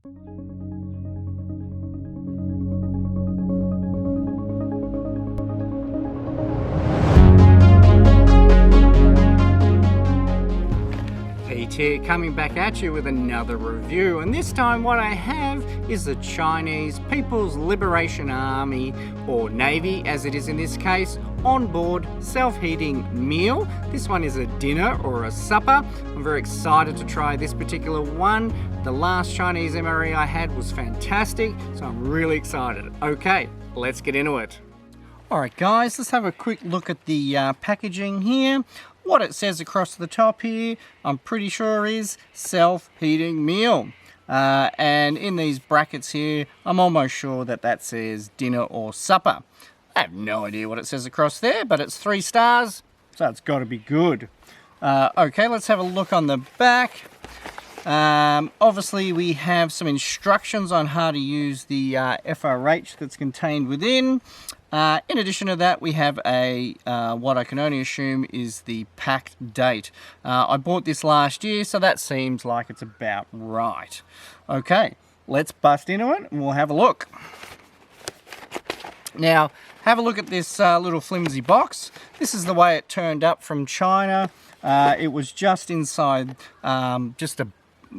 Pete here, coming back at you with another review, and this time what I have is the Chinese People's Liberation Army, or Navy as it is in this case, onboard self-heating meal. This one is a dinner or a supper. I'm very excited to try this particular one. The last Chinese MRE I had was fantastic, so I'm really excited. Okay, let's get into it. Alright guys, let's have a quick look at the packaging here. What it says across the top here, I'm pretty sure is self-heating meal. And in these brackets here, I'm almost sure that that says dinner or supper. I have no idea what it says across there, but it's 3 stars, so it's got to be good. Okay, let's have a look on the back. Obviously, we have some instructions on how to use the FRH that's contained within. In addition to that, we have a what I can only assume is the packed date. I bought this last year, so that seems like it's about right. Okay, let's bust into it and we'll have a look. Now, have a look at this little flimsy box. This is the way it turned up from China. It was just inside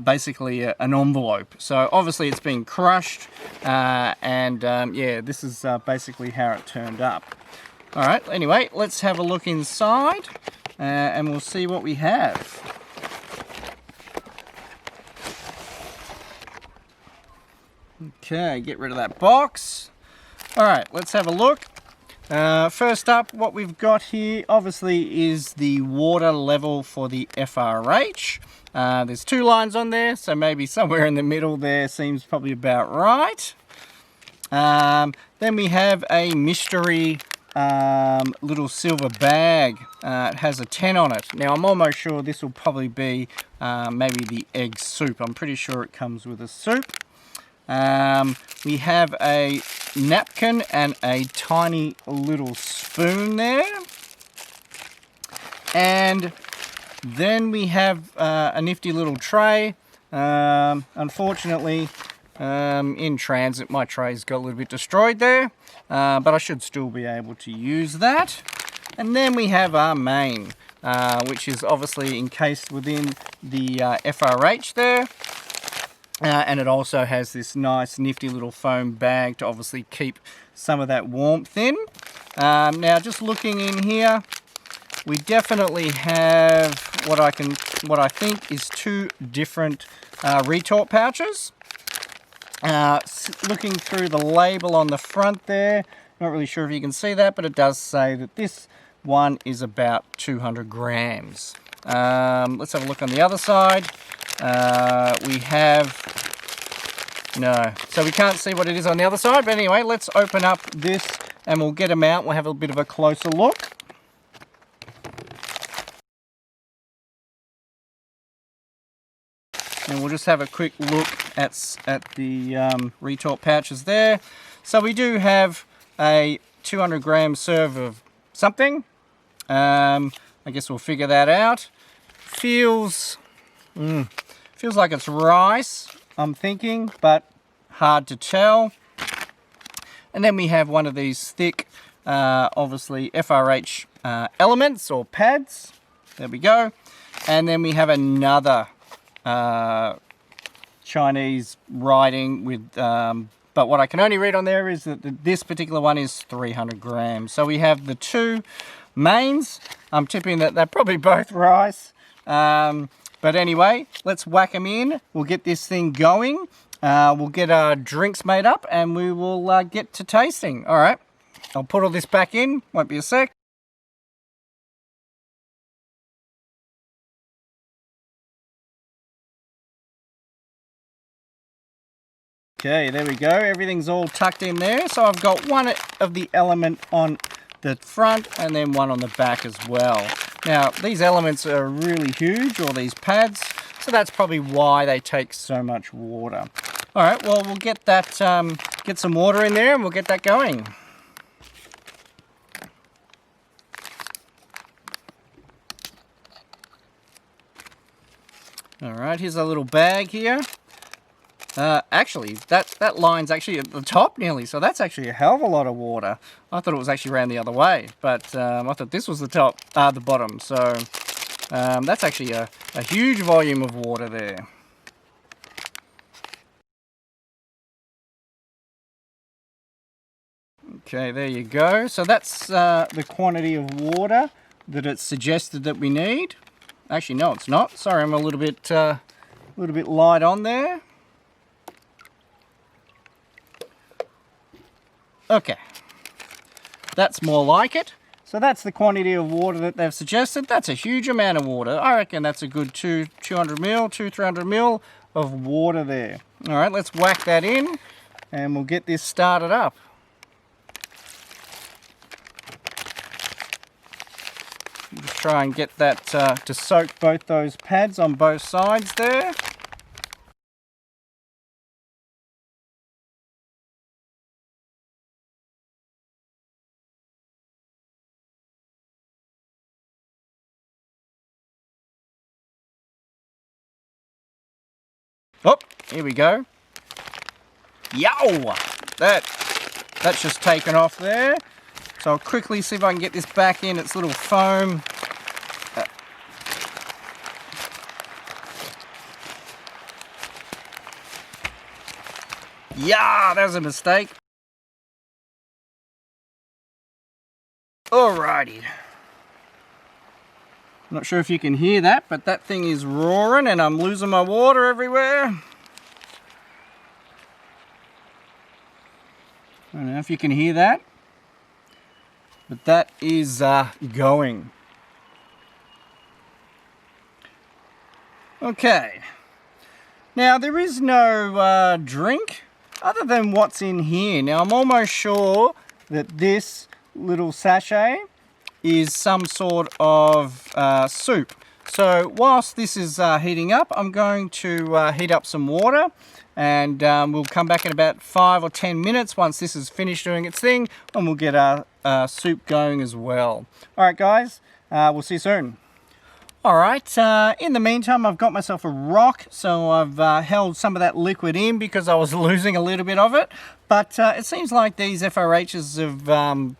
basically an envelope. So obviously it's been crushed yeah, this is basically how it turned up. Alright, anyway, let's have a look inside and we'll see what we have. Okay, get rid of that box. Alright, let's have a look. First up, what we've got here obviously is the water level for the FRH. There's 2 lines on there, so maybe somewhere in the middle there seems probably about right. Then we have a mystery little silver bag. It has a 10 on it. Now I'm almost sure this will probably be maybe the egg soup. I'm pretty sure it comes with a soup. We have a napkin and a tiny little spoon there. And then we have a nifty little tray. Unfortunately, in transit, my tray's got a little bit destroyed there, but I should still be able to use that. And then we have our main, which is obviously encased within the FRH there. And it also has this nice nifty little foam bag to obviously keep some of that warmth in. Now just looking in here, we definitely have what I think is 2 different retort pouches. Looking through the label on the front there, not really sure if you can see that, but it does say that this one is about 200 grams. Let's have a look on the other side. We have so we can't see what it is on the other side, but anyway, let's open up this and we'll get them out. We'll have a bit of a closer look. And we'll just have a quick look at the retort pouches there. So we do have a 200 gram serve of something. I guess we'll figure that out. Feels like it's rice, I'm thinking, but hard to tell. And then we have one of these thick, obviously FRH elements or pads. There we go. And then we have another Chinese writing with, but what I can only read on there is that this particular one is 300 grams. So we have the 2 mains. I'm tipping that they're probably both rice. But anyway, let's whack them in. We'll get this thing going. We'll get our drinks made up and we will get to tasting. All right, I'll put all this back in. Won't be a sec. Okay, there we go. Everything's all tucked in there. So I've got one of the element on the front and then one on the back as well. Now, these elements are really huge, or these pads, so that's probably why they take so much water. All right, well, we'll get that, get some water in there and we'll get that going. All right, here's a little bag here. Actually, that line's actually at the top nearly, so that's actually a hell of a lot of water. I thought it was actually around the other way, but I thought this was the top, the bottom. So that's actually a huge volume of water there. Okay, there you go. So that's the quantity of water that it's suggested that we need. Actually, no, it's not. Sorry, I'm a little bit light on there. Okay, that's more like it. So that's the quantity of water that they've suggested. That's a huge amount of water. I reckon that's a good 200 mil, 300 mil of water there. All right, let's whack that in and we'll get this started up. Just try and get that to soak both those pads on both sides there. Oh, here we go. Yow! That's just taken off there. So I'll quickly see if I can get this back in its little foam. Yeah, that was a mistake. Alrighty. Not sure if you can hear that, but that thing is roaring and I'm losing my water everywhere. I don't know if you can hear that, but that is going. Okay. Now there is no drink other than what's in here. Now I'm almost sure that this little sachet is some sort of soup. So whilst this is heating up, I'm going to heat up some water, and we'll come back in about 5 or 10 minutes once this is finished doing its thing, and we'll get our soup going as well. Alright guys, we'll see you soon. Alright, in the meantime I've got myself a rock, so I've held some of that liquid in because I was losing a little bit of it, but it seems like these FRHs have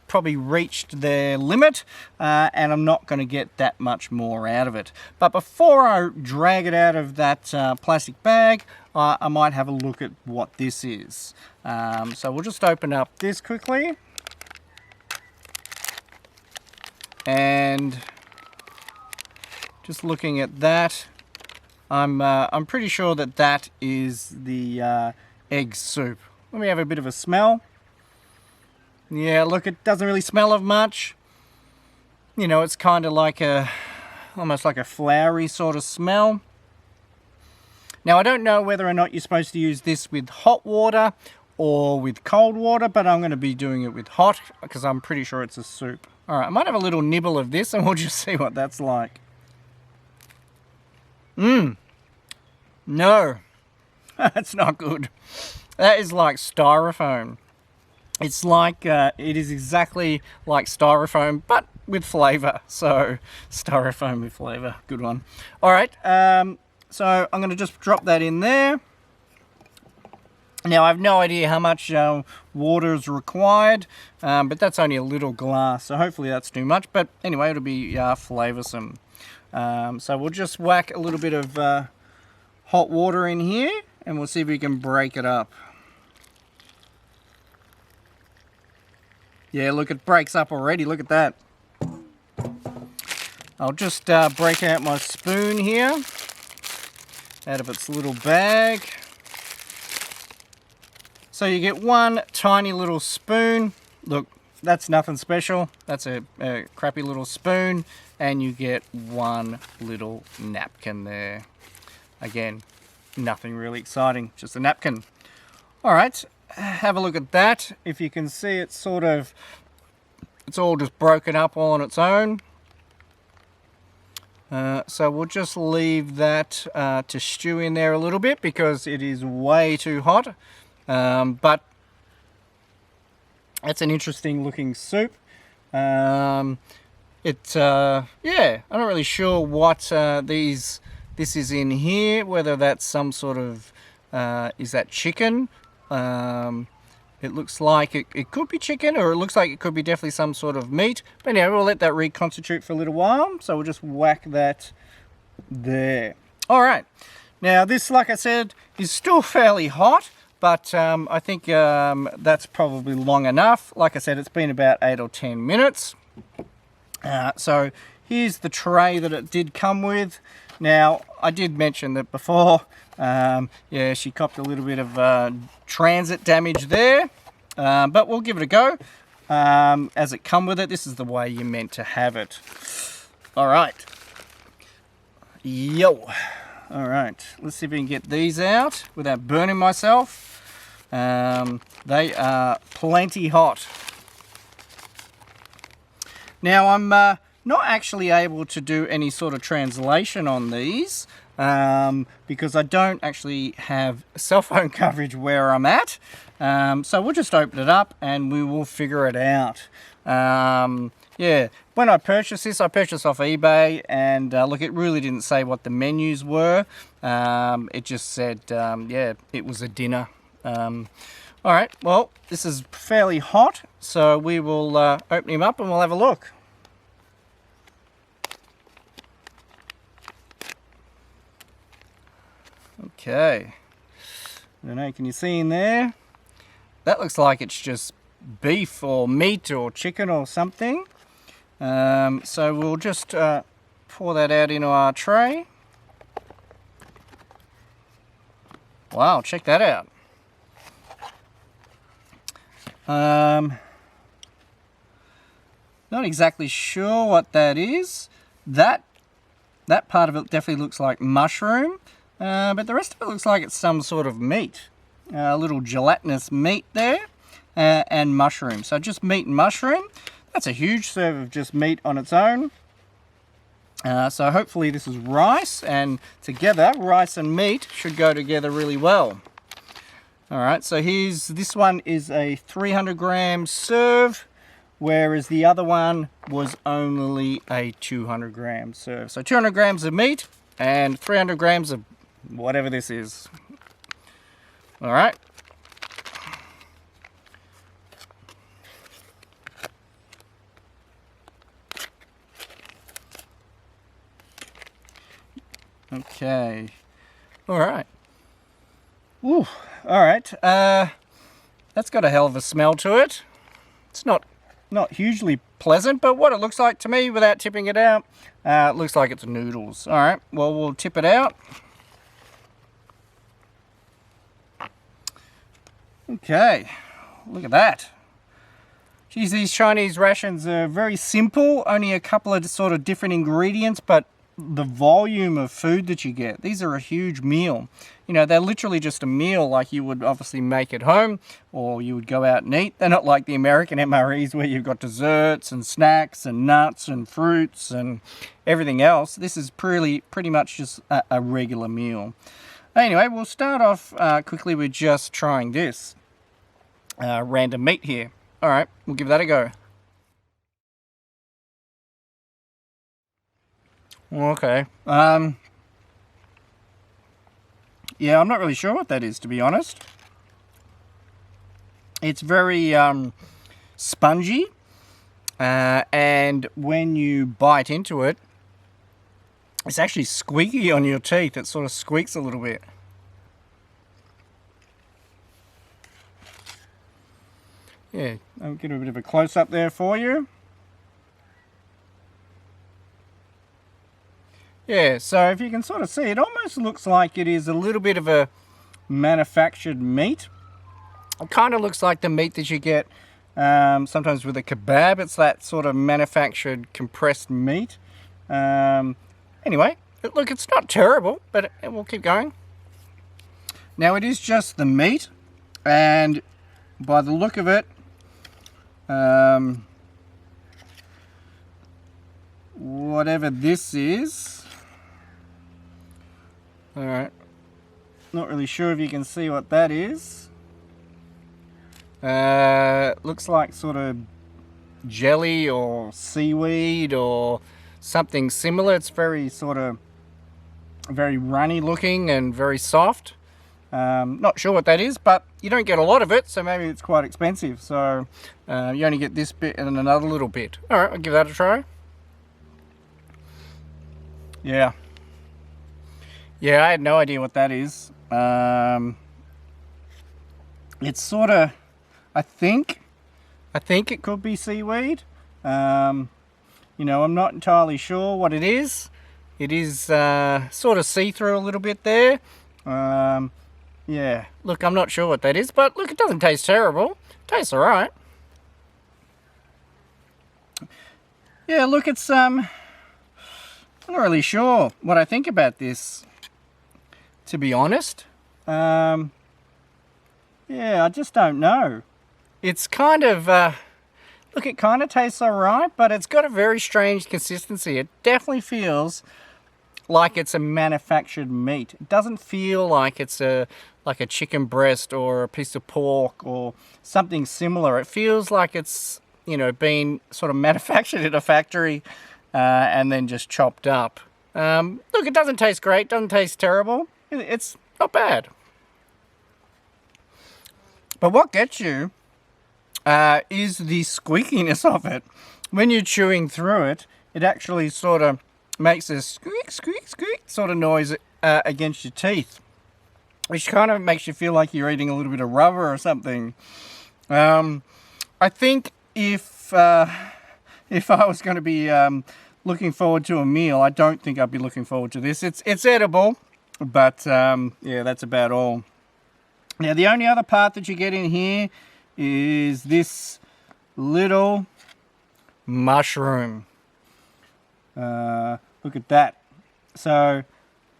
probably reached their limit, and I'm not going to get that much more out of it. But before I drag it out of that plastic bag, I might have a look at what this is. So we'll just open up this quickly, and just looking at that, I'm pretty sure that that is the egg soup. Let me have a bit of a smell. Yeah, look, it doesn't really smell of much. You know, it's kind of like almost like a floury sort of smell. Now, I don't know whether or not you're supposed to use this with hot water or with cold water, but I'm going to be doing it with hot because I'm pretty sure it's a soup. All right, I might have a little nibble of this and we'll just see what that's like. No, that's not good. That is like styrofoam. It's like, it is exactly like styrofoam, but with flavour. So, styrofoam with flavour, good one. Alright, so I'm going to just drop that in there. Now, I have no idea how much water is required, but that's only a little glass, so hopefully that's too much. But anyway, it'll be flavoursome. So we'll just whack a little bit of hot water in here and we'll see if we can break it up. Yeah, look, it breaks up already. Look at that. I'll just break out my spoon here out of its little bag. So you get one tiny little spoon. Look, that's nothing special. That's a crappy little spoon. And you get one little napkin there. Again, nothing really exciting, just a napkin. Alright, have a look at that. If you can see, it's all just broken up all on its own. So we'll just leave that to stew in there a little bit because it is way too hot. But it's an interesting looking soup. Yeah, I'm not really sure what this is in here, whether that's some sort of Is that chicken? It looks like it could be chicken, or it looks like it could be definitely some sort of meat. But anyway, we'll let that reconstitute for a little while. So we'll just whack that there. All right. Now this, like I said, is still fairly hot, but I think that's probably long enough. Like I said, it's been about 8 or 10 minutes. So here's the tray that it did come with. Now, I did mention that before. Yeah, she copped a little bit of transit damage there, but we'll give it a go. As it come with it, this is the way you're meant to have it. All right. Yo. All right, let's see if we can get these out without burning myself. They are plenty hot. Now, I'm not actually able to do any sort of translation on these because I don't actually have cell phone coverage where I'm at. So we'll just open it up and we will figure it out. Yeah, when I purchased this, I purchased off eBay, and look, it really didn't say what the menus were. It just said, yeah, it was a dinner. All right, well, this is fairly hot, so we will open him up and we'll have a look. Okay, I don't know, can you see in there? That looks like it's just beef or meat or chicken or something. So we'll just pour that out into our tray. Wow, check that out. Not exactly sure what that is. That part of it definitely looks like mushroom, but the rest of it looks like it's some sort of meat. A little gelatinous meat there, and mushroom. So just meat and mushroom. That's a huge serve of just meat on its own. So hopefully this is rice, and together, rice and meat should go together really well. All right, so this one is a 300 gram serve, whereas the other one was only a 200 gram serve. So 200 grams of meat and 300 grams of whatever this is. All right. Okay. All right. Ooh. All right. That's got a hell of a smell to it. It's not hugely pleasant, but what it looks like to me, without tipping it out, it looks like it's noodles. All right. Well, we'll tip it out. Okay. Look at that. Geez, these Chinese rations are very simple. Only a couple of sort of different ingredients, but the volume of food that you get, these are a huge meal. You know, they're literally just a meal like you would obviously make at home, or you would go out and eat. They're not like the American MREs where you've got desserts and snacks and nuts and fruits and everything else. This is pretty much just a regular meal. Anyway, we'll start off quickly with just trying this random meat here. All right, we'll give that a go. Okay. Yeah, I'm not really sure what that is, to be honest. It's very spongy, and when you bite into it, it's actually squeaky on your teeth. It sort of squeaks a little bit. Yeah, I'll get a bit of a close-up there for you. Yeah, so if you can sort of see, it almost looks like it is a little bit of a manufactured meat. It kind of looks like the meat that you get sometimes with a kebab. It's that sort of manufactured compressed meat. Anyway, look, it's not terrible, but we'll keep going. Now, it is just the meat, and by the look of it, whatever this is, all right, not really sure if you can see what that is. Looks like sort of jelly or seaweed or something similar. It's very sort of very runny looking and very soft. Not sure what that is, but you don't get a lot of it, so maybe it's quite expensive. So you only get this bit and another little bit. All right, I'll give that a try. Yeah, I had no idea what that is. It's sort of, I think it could be seaweed. You know, I'm not entirely sure what it is. It is sort of see-through a little bit there. Yeah, look, I'm not sure what that is, but look, it doesn't taste terrible. It tastes all right. Yeah, look, it's I'm not really sure what I think about this, to be honest. Yeah, I just don't know. It's kind of look, it kind of tastes all right, but it's got a very strange consistency. It definitely feels like it's a manufactured meat. It doesn't feel like it's like a chicken breast or a piece of pork or something similar. It feels like it's, you know, been sort of manufactured in a factory and then just chopped up. Look, it doesn't taste great, doesn't taste terrible. It's not bad. But what gets you is the squeakiness of it. When you're chewing through it, it actually sort of makes a squeak, squeak, squeak sort of noise against your teeth, which kind of makes you feel like you're eating a little bit of rubber or something. I think if I was going to be looking forward to a meal, I don't think I'd be looking forward to this. It's edible, but yeah, that's about all. Now, the only other part that you get in here is this little mushroom. Look at that. So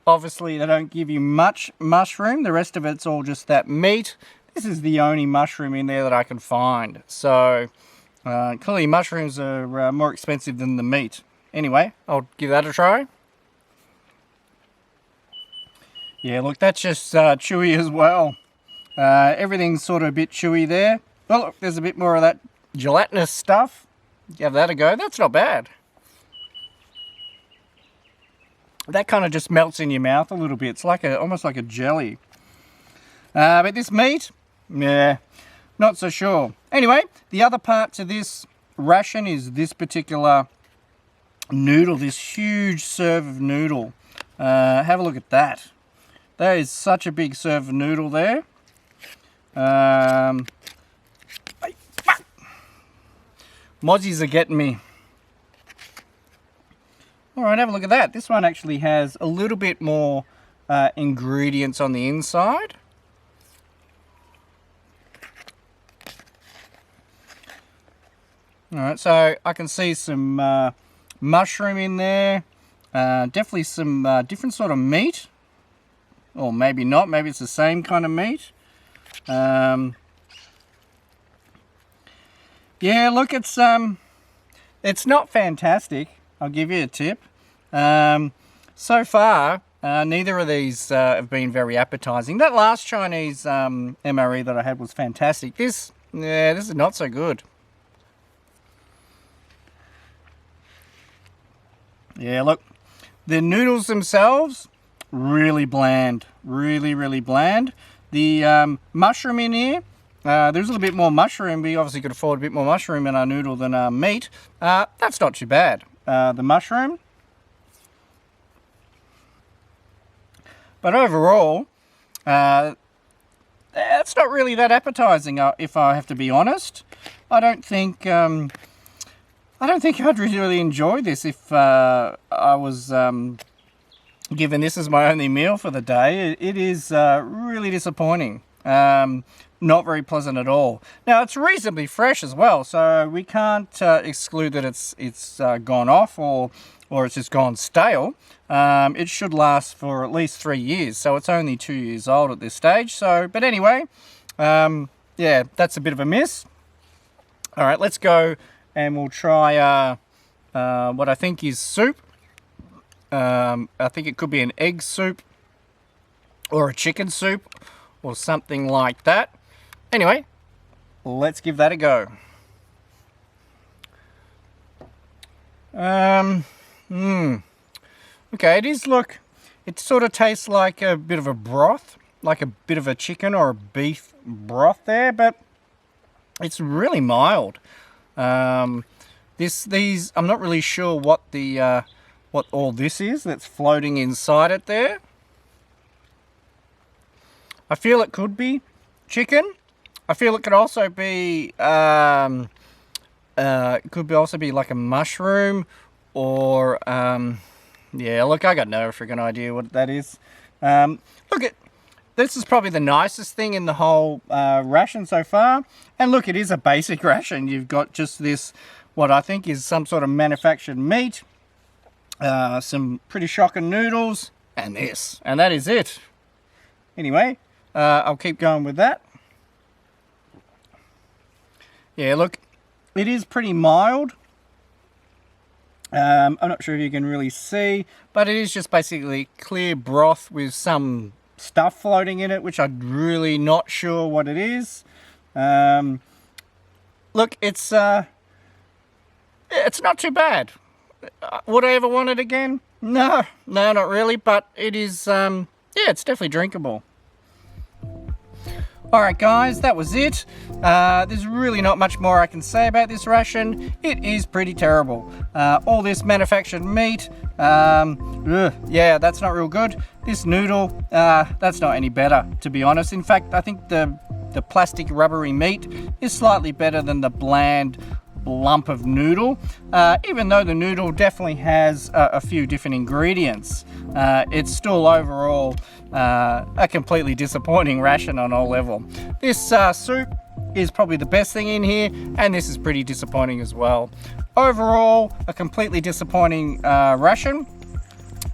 obviously they don't give you much mushroom. The rest of it's all just that meat. This is the only mushroom in there that I can find. So clearly mushrooms are more expensive than the meat. Anyway, I'll give that a try. Yeah, look, that's just chewy as well. Everything's sort of a bit chewy there. Oh, look, there's a bit more of that gelatinous stuff. Give that a go. That's not bad. That kind of just melts in your mouth a little bit. It's like almost like a jelly. But this meat, yeah, not so sure. Anyway, the other part to this ration is this particular noodle, this huge serve of noodle. Have a look at that. That is such a big serve of noodle there. Mozzies are getting me. Alright, have a look at that. This one actually has a little bit more ingredients on the inside. Alright, so I can see some mushroom in there. Definitely some different sort of meat. Or maybe not, maybe it's the same kind of meat. Yeah, look, it's not fantastic. I'll give you a tip. So far, neither of these have been very appetizing. That last Chinese MRE that I had was fantastic. This is not so good. Yeah, look, the noodles themselves, really bland. Really, really bland. The mushroom in here, there's a little bit more mushroom. We obviously could afford a bit more mushroom in our noodle than our meat. That's not too bad. The mushroom. But overall, it's not really that appetizing, if I have to be honest. I don't think I'd really enjoy this if I was given this as my only meal for the day. It is really disappointing. Not very pleasant at all. Now, it's reasonably fresh as well, so we can't exclude that it's gone off or it's just gone stale. It should last for at least 3 years, so it's only 2 years old at this stage. So, but anyway, yeah, that's a bit of a miss. All right, let's go and we'll try what I think is soup. I think it could be an egg soup or a chicken soup or something like that. Anyway, let's give that a go. Okay, it sort of tastes like a bit of a broth. like a bit of a chicken or a beef broth there, but it's really mild. These I'm not really sure what the what all this is that's floating inside it there. I feel it could be chicken. I feel it could also be also be like a mushroom, or yeah, look, I got no freaking idea what that is. Look, this is probably the nicest thing in the whole ration so far. And look, it is a basic ration. You've got just this, what I think is some sort of manufactured meat, some pretty shocking noodles, and this. And that is it. Anyway, I'll keep going with that. Yeah, look, it is pretty mild. I'm not sure if you can really see, but it is just basically clear broth with some stuff floating in it, which I'm really not sure what it is. Look, it's not too bad. Would I ever want it again? No, not really, but it is, yeah, it's definitely drinkable. Alright guys, that was it. There's really not much more I can say about this ration. It is pretty terrible. All this manufactured meat, yeah, that's not real good. This noodle, that's not any better, to be honest. In fact, I think the plastic rubbery meat is slightly better than the bland lump of noodle, even though the noodle definitely has a few different ingredients. It's still overall a completely disappointing ration on all level. This soup is probably the best thing in here, and this is pretty disappointing as well. Overall, a completely disappointing ration.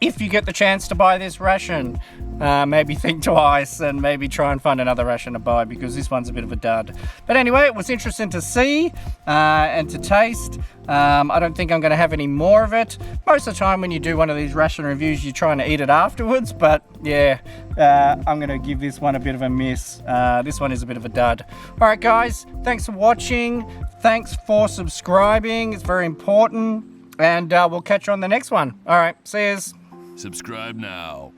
If you get the chance to buy this ration, maybe think twice and maybe try and find another ration to buy, because this one's a bit of a dud. But anyway, it was interesting to see and to taste. I don't think I'm going to have any more of it. Most of the time when you do one of these ration reviews, you're trying to eat it afterwards, but yeah, I'm going to give this one a bit of a miss. This one is a bit of a dud. Alright guys, thanks for watching. Thanks for subscribing. It's very important. And we'll catch you on the next one. Alright, see yous. Subscribe now.